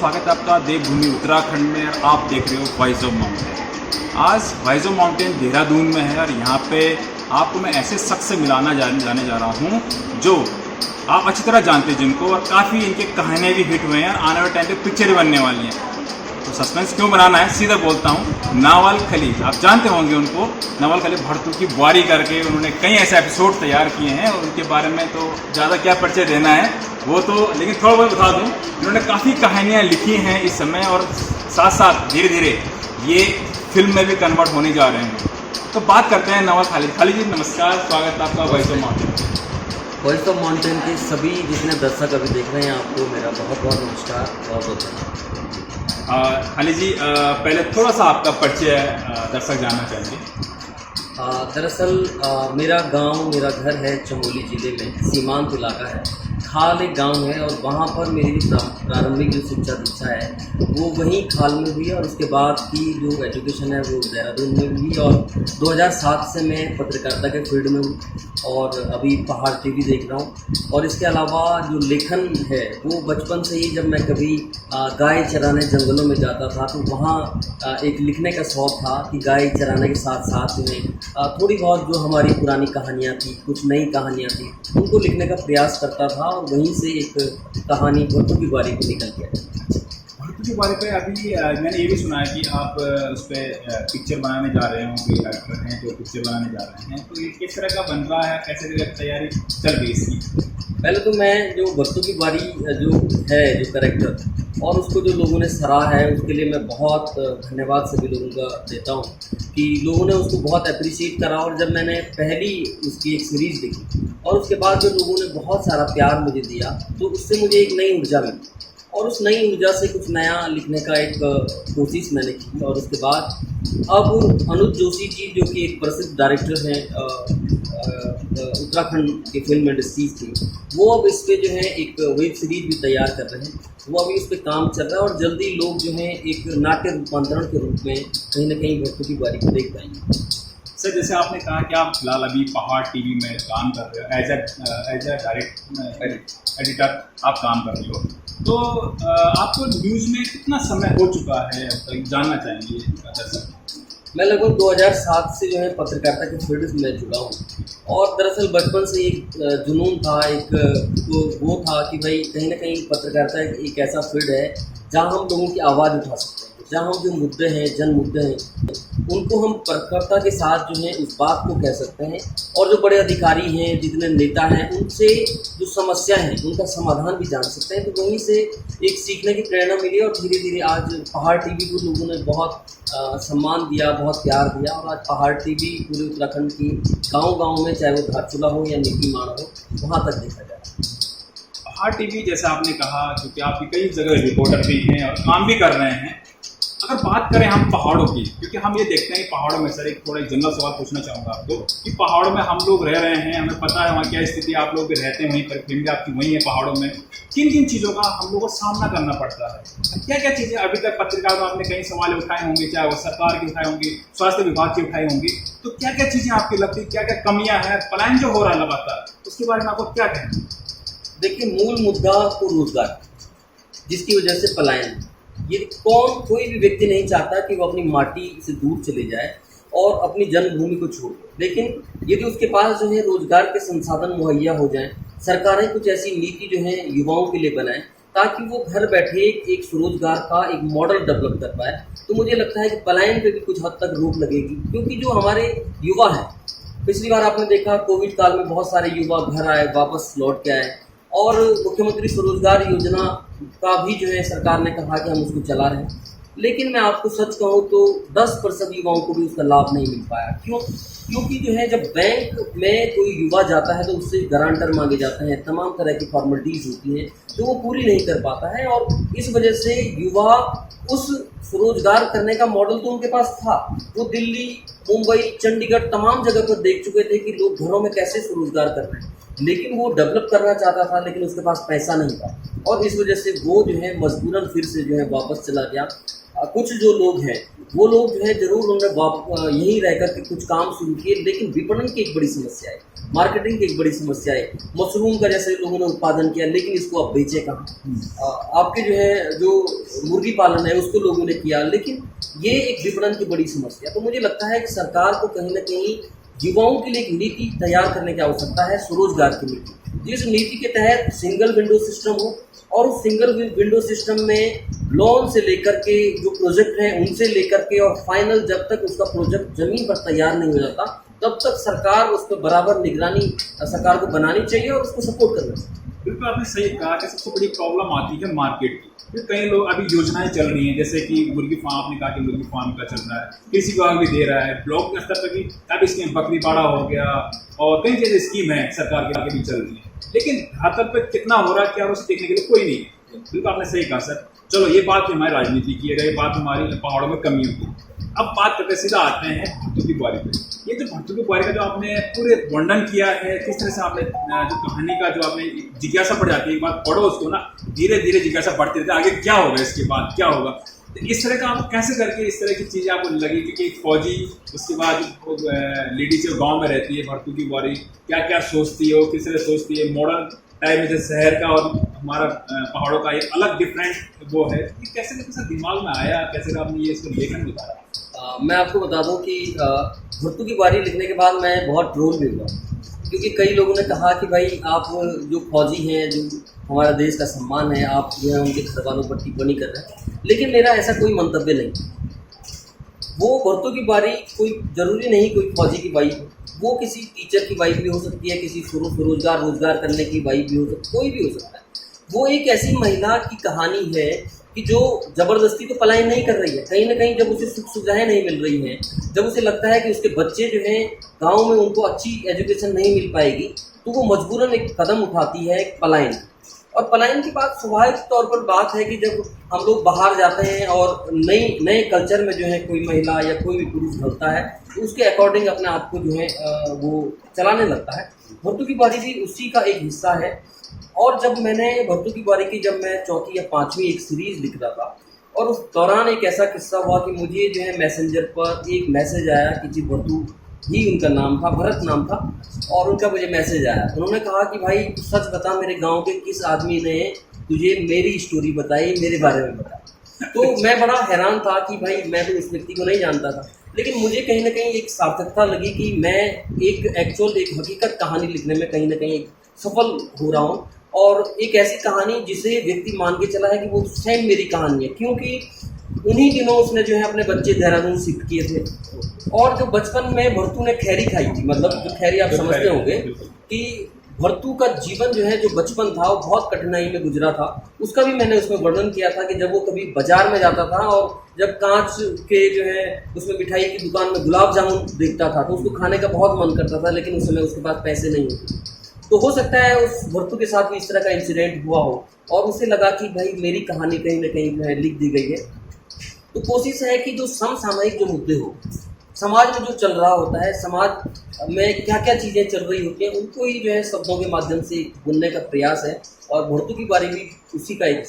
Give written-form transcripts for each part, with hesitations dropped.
स्वागत है आपका देवभूमि उत्तराखंड में और आप देख रहे हो वॉइस ऑफ माउंटेन। आज वॉइस ऑफ माउंटेन देहरादून में है और यहाँ पे आपको मैं ऐसे शख्स से जाने जा रहा हूँ जो आप अच्छी तरह जानते हैं जिनको, और काफ़ी इनके कहानियाँ भी हिट हुए हैं और आने वाले टाइम पे पिक्चर बनने वाली हैं। तो सस्पेंस क्यों बनाना है, सीधा बोलता हूँ। नवल खली, आप जानते होंगे उनको। नवल खली भरतू की बारी करके उन्होंने कई ऐसे एपिसोड तैयार किए हैं और उनके बारे में तो ज़्यादा क्या परिचय देना है वो तो, लेकिन थोड़ा बहुत बता दूँ, इन्होंने काफ़ी कहानियाँ लिखी हैं इस समय और साथ साथ धीरे धीरे ये फिल्म में भी कन्वर्ट होने जा रहे हैं। तो बात करते हैं नवल खली। खली जी नमस्कार, स्वागत है आपका voice of mountain. Voice of mountain के सभी जितने दर्शक अभी देख रहे हैं, आपको मेरा बहुत बहुत नमस्कार, बहुत बहुत धन्यवाद। खली जी पहले थोड़ा सा आपका परिचय दर्शक जानना चाहेंगे। दरअसल मेरा मेरा घर है चमोली ज़िले में, सीमांत इलाका है। खाल एक गांव है और वहाँ पर मेरी प्रारंभिक जो शिक्षा दीक्षा है वो वहीं खाल में हुई है और उसके बाद की जो एजुकेशन है वो देहरादून में हुई। और 2007 से मैं पत्रकारिता के फील्ड में हूँ और अभी पहाड़ टीवी देख रहा हूँ। और इसके अलावा जो लेखन है वो बचपन से ही, जब मैं कभी गाय चराने जंगलों में जाता था तो वहाँ एक लिखने का शौक़ था कि गाय चराने के साथ साथ में थोड़ी बहुत जो हमारी पुरानी कहानियाँ थी, कुछ नई कहानियाँ थी, उनको लिखने का प्रयास करता था और वहीं से एक कहानी भरतू की बारी को निकल गया। भरतू की बारी पे अभी मैंने ये भी सुना है कि आप उस पर पिक्चर बनाने जा रहे हो, कोई एक्टर हैं जो पिक्चर बनाने जा रहे हैं, तो ये किस तरह का बन रहा है, कैसे तैयारी चल रही है इसकी? पहले तो मैं जो भरतू की बारी जो है, जो कैरेक्टर और उसको जो लोगों ने सराहा है उसके लिए मैं बहुत धन्यवाद सभी लोगों का देता हूँ कि लोगों ने उसको बहुत अप्रिशिएट करा। और जब मैंने पहली उसकी एक सीरीज़ देखी और उसके बाद जो लोगों ने बहुत सारा प्यार मुझे दिया तो उससे मुझे एक नई ऊर्जा मिली और उस नई ऊर्जा से कुछ नया लिखने का एक कोशिश मैंने की। और उसके बाद अब अनुज जोशी जी जो कि एक प्रसिद्ध डायरेक्टर हैं उत्तराखंड के फिल्म इंडस्ट्रीज की, वो अब इस पर जो है एक वेब सीरीज भी तैयार कर रहे हैं। वो अभी इस पर काम चल रहा है और जल्दी लोग जो हैं एक नाट्य रूपांतरण के रूप में कहीं ना कहीं भरतू की बारी को देख पाएंगे। सर जैसे आपने कहा कि आप फिलहाल अभी पहाड़ टीवी में काम कर रहे हो, एज ए डायरेक्ट एडिटर आप काम कर रहे हो, तो आपको न्यूज़ में कितना समय हो चुका है अब तक, जानना चाहेंगे दर्शक। मैं लगभग 2007 से जो है पत्रकारिता के फील्ड में जुड़ा हूँ और दरअसल बचपन से एक जुनून था, एक वो था कि भाई कहीं ना कहीं पत्रकारिता एक ऐसा फील्ड है जहाँ हम लोगों की आवाज़ उठा सकते हैं, जहाँ हम जो मुद्दे हैं, जन मुद्दे हैं, उनको हम पत्रकारिता के साथ जो है उस बात को कह सकते हैं और जो बड़े अधिकारी हैं, जितने नेता हैं, उनसे जो समस्या है उनका समाधान भी जान सकते हैं। तो वहीं से एक सीखने की प्रेरणा मिली और धीरे धीरे आज पहाड़ टीवी को लोगों ने बहुत सम्मान दिया, बहुत प्यार दिया और आज पहाड़ टीवी पूरे उत्तराखंड की गाँव-गाँव में, चाहे वो धारचूला हो या नीतीमाण हो, वहाँ तक देखा जाए। पहाड़ टीवी जैसा आपने कहा, क्योंकि आप कई जगह रिपोर्टर भी हैं और काम भी कर रहे हैं, अगर बात करें हम पहाड़ों की, क्योंकि हम ये देखते हैं कि पहाड़ों में, सर एक थोड़ा जनरल सवाल पूछना चाहूँगा आपको कि पहाड़ों में हम लोग रह रहे हैं, हमें पता है वहाँ क्या स्थिति, आप लोग रहते हैं वहीं पर, फैमिली आपकी वहीं है पहाड़ों में, किन किन चीज़ों का हम लोगों को सामना करना पड़ता है, क्या क्या चीज़ें अभी तक पत्रकार में आपने कई सवाल उठाए होंगे, चाहे वो सरकार की उठाए होंगे, स्वास्थ्य विभाग की उठाई होंगी, तो क्या क्या चीज़ें आपकी लगती, क्या क्या कमियाँ हैं, पलायन जो हो रहा है लगातार, उसके बारे में आपको क्या कहना? देखिए, मूल मुद्दा तो रोजगार, जिसकी वजह से पलायन, ये कोई भी व्यक्ति नहीं चाहता कि वो अपनी माटी से दूर चले जाए और अपनी जन्मभूमि को छोड़ दे, लेकिन यदि उसके पास जो है रोजगार के संसाधन मुहैया हो जाएं, सरकारें कुछ ऐसी नीति जो है युवाओं के लिए बनाएं ताकि वो घर बैठे एक स्वरोजगार का एक मॉडल डेवलप कर पाए, तो मुझे लगता है कि पलायन पे भी कुछ हद तक रोक लगेगी। क्योंकि जो हमारे युवा हैं, पिछली बार आपने देखा कोविड काल में बहुत सारे युवा घर आए, वापस लौट के आए और मुख्यमंत्री स्वरोजगार योजना का भी जो है सरकार ने कहा कि हम उसको चला रहे हैं, लेकिन मैं आपको सच कहूँ तो 10% युवाओं को भी उसका लाभ नहीं मिल पाया। क्यों? क्योंकि जो है जब बैंक में कोई युवा जाता है तो उससे गारंटर मांगे जाते हैं, तमाम तरह की फॉर्मेलिटीज़ होती हैं जो वो पूरी नहीं कर पाता है और इस वजह से युवा उस स्वरोजगार करने का मॉडल तो उनके पास था, वो दिल्ली, मुंबई, चंडीगढ़ तमाम जगह पर देख चुके थे कि लोग घरों में कैसे स्वरोजगार कर रहे हैं, लेकिन वो डेवलप करना चाहता था लेकिन उसके पास पैसा नहीं था और इस वजह से वो जो है मजबूरन फिर से जो है वापस चला गया। कुछ जो लोग हैं वो लोग जो है जरूर उन्होंने यहीं रह कर के कुछ काम शुरू किए, लेकिन विपणन की एक बड़ी समस्या है, मार्केटिंग की एक बड़ी समस्या है। मशरूम का जैसे लोगों ने उत्पादन किया, लेकिन इसको अब बेचे कहाँ? आपके जो है जो मुर्गी पालन है उसको लोगों ने किया, लेकिन ये एक विपणन की बड़ी समस्या। तो मुझे लगता है कि सरकार को कहीं ना कहीं युवाओं के लिए एक नीति तैयार करने की आवश्यकता है, स्वरोजगार की नीति, जिस नीति के तहत सिंगल विंडो सिस्टम हो, और उस सिंगल विंडो सिस्टम में लोन से लेकर के जो प्रोजेक्ट हैं उनसे लेकर के और फाइनल जब तक उसका प्रोजेक्ट जमीन पर तैयार नहीं हो जाता तब तक सरकार उस पर बराबर निगरानी सरकार को बनानी चाहिए और उसको सपोर्ट करना चाहिए। बिल्कुल आपने सही कहा कि सबसे बड़ी प्रॉब्लम आती है मार्केट की। कई लोग अभी योजनाएं चल रही हैं, जैसे कि मुर्गी फार्म, आपने कहा कि मुर्गी फार्म का चल रहा है, कृषि विभाग भी दे रहा है, ब्लॉक के स्तर पर भी अब स्कीम बकरी बाड़ा हो गया और कई जैसे स्कीम है सरकार के आगे भी चल रही है, लेकिन हाथल पे कितना हो रहा है क्या उसे देखने के लिए कोई नहीं है। बिल्कुल आपने सही कहा सर। चलो ये बात हमारी राजनीति की है, ये बात हमारी पहाड़ों में कमियों की। अब बात करते सीधा आते हैं भर्तू की बुआरी पे। ये जो भर्तू की बुआरी का जो आपने पूरे वर्णन किया है, किस तरह से आपने जो कहानी का जो आपने जिज्ञासा बढ़ जाती है, एक बात पढ़ो उसको ना, धीरे धीरे जिज्ञासा बढ़ती रहती है आगे क्या होगा, इसके बाद क्या होगा। तो इस तरह का आप कैसे करके इस तरह की चीज़ें आपको लगी, क्योंकि फौजी उसके बाद लेडीज जो गाँव में रहती है, भर्तू की बुआरी क्या क्या सोचती है, वो किस तरह सोचती है, मॉडर्न टाइम में जैसे शहर का और हमारा पहाड़ों का एक अलग डिफरेंट वो है, ये कैसे कैसे दिमाग में आया, कैसे आपने ये इसको लेखन बताया? मैं आपको बता दूं कि भर्तू की बुआरी लिखने के बाद मैं बहुत ट्रोल भी हुआ, क्योंकि कई लोगों ने कहा कि भाई आप जो फौजी हैं, जो हमारा देश का सम्मान है, आप जो है उनके घरवालों पर टिप्पणी कर रहे हैं। लेकिन मेरा ऐसा कोई मंतव्य नहीं। वो भर्तू की बुआरी कोई ज़रूरी नहीं कोई फौजी की वाइफ हो, वो किसी टीचर की वाइफ भी हो सकती है, किसी रोजगार करने की वाइफ भी हो सकती है, कोई भी हो सकता है। वो एक ऐसी महिला की कहानी है कि जो ज़बरदस्ती तो पलायन नहीं कर रही है, कहीं ना कहीं जब उसे सुख सुविधाएँ नहीं मिल रही हैं, जब उसे लगता है कि उसके बच्चे जो हैं गाँव में उनको अच्छी एजुकेशन नहीं मिल पाएगी, तो वो मजबूरन एक कदम उठाती है पलायन। और पलायन की बात स्वाभाविक तौर पर बात है कि जब हम लोग बाहर जाते हैं और नए कल्चर में जो है कोई महिला या कोई भी पुरुष ढलता है, तो उसके अकॉर्डिंग अपने आप को जो है वो चलाने लगता है। भर्तू की बुआरी भी उसी का एक हिस्सा है। और जब मैंने भर्तू की बुआरी की जब मैं चौथी या पाँचवीं एक सीरीज़ लिख रहा था, और उस दौरान एक ऐसा किस्सा हुआ कि मुझे जो है मैसेंजर पर एक मैसेज आया कि जी भर्तू ही उनका नाम था, भरत नाम था, और उनका मुझे मैसेज आया। उन्होंने कहा कि भाई तू सच बता, मेरे गांव के किस आदमी ने तुझे मेरी स्टोरी बताई, मेरे बारे में बताया। तो मैं बड़ा हैरान था कि भाई मैं तो उस व्यक्ति को नहीं जानता था, लेकिन मुझे कहीं ना कहीं एक सार्थकता लगी कि मैं एक हकीकत कहानी लिखने में कहीं ना कहीं सफल हो रहा हूँ, और एक ऐसी कहानी जिसे व्यक्ति मान के चला है कि वो सेम मेरी कहानी है, क्योंकि उन्हीं दिनों उसने जो है अपने बच्चे देहरादून शिफ्ट किए थे। और जो बचपन में भर्तू ने खैरी खाई थी, मतलब जो खैरी आप समझते होंगे कि भर्तू का जीवन जो है, जो बचपन था वो बहुत कठिनाई में गुजरा था। उसका भी मैंने उसमें वर्णन किया था कि जब वो कभी बाजार में जाता था और जब कांच के जो है उसमें मिठाई की दुकान में गुलाब जामुन देखता था तो उसको खाने का बहुत मन करता था, लेकिन उस समय उसके पास पैसे नहीं होते। तो हो सकता है उस भर्तू के साथ भी इस तरह का इंसिडेंट हुआ हो और उसे लगा कि भाई मेरी कहानी कहीं ना कहीं जो है लिख दी गई है। तो कोशिश है कि जो समसामयिक जो मुद्दे हो, समाज में जो चल रहा होता है, समाज में क्या क्या चीज़ें चल रही होती हैं, उनको ही जो है शब्दों के माध्यम से बुनने का प्रयास है, और भर्तू की बुआरी भी उसी का एक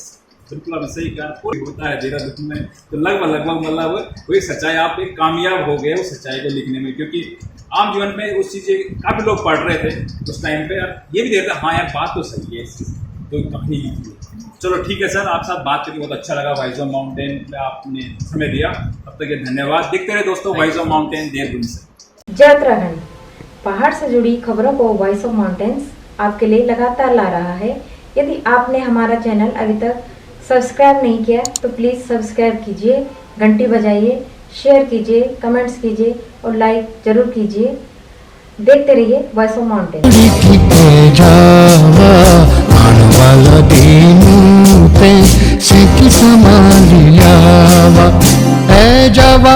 बिल्कुल आपने सही कहा। कोई होता है देहरादून में तो लगभग मतलब वही सच्चाई, आप एक कामयाब हो गए उस सच्चाई को लिखने में, क्योंकि आम जीवन में उस चीज़ें काफ़ी लोग पढ़ रहे थे उस टाइम पे, ये भी देखते हाँ यार बात तो सही है इसकी, तो कहानी लिखी है। चलो ठीक है सर, आपके साथ बात करके बहुत अच्छा लगा। वॉइस ऑफ माउंटेन पे आपने समय दिया, तब तक ये धन्यवाद। देखते रहे दोस्तों वॉइस ऑफ माउंटेन देहरादून से। जय उत्तराखंड, पहाड़ से जुड़ी खबरों को वॉइस ऑफ माउंटेन्स आपके लिए लगातार ला रहा है। यदि आपने हमारा चैनल अभी तक सब्सक्राइब नहीं किया तो प्लीज़ सब्सक्राइब कीजिए, घंटी बजाइए, शेयर कीजिए, कमेंट्स कीजिए और लाइक जरूर कीजिए। देखते रहिए voice of mountain. A Java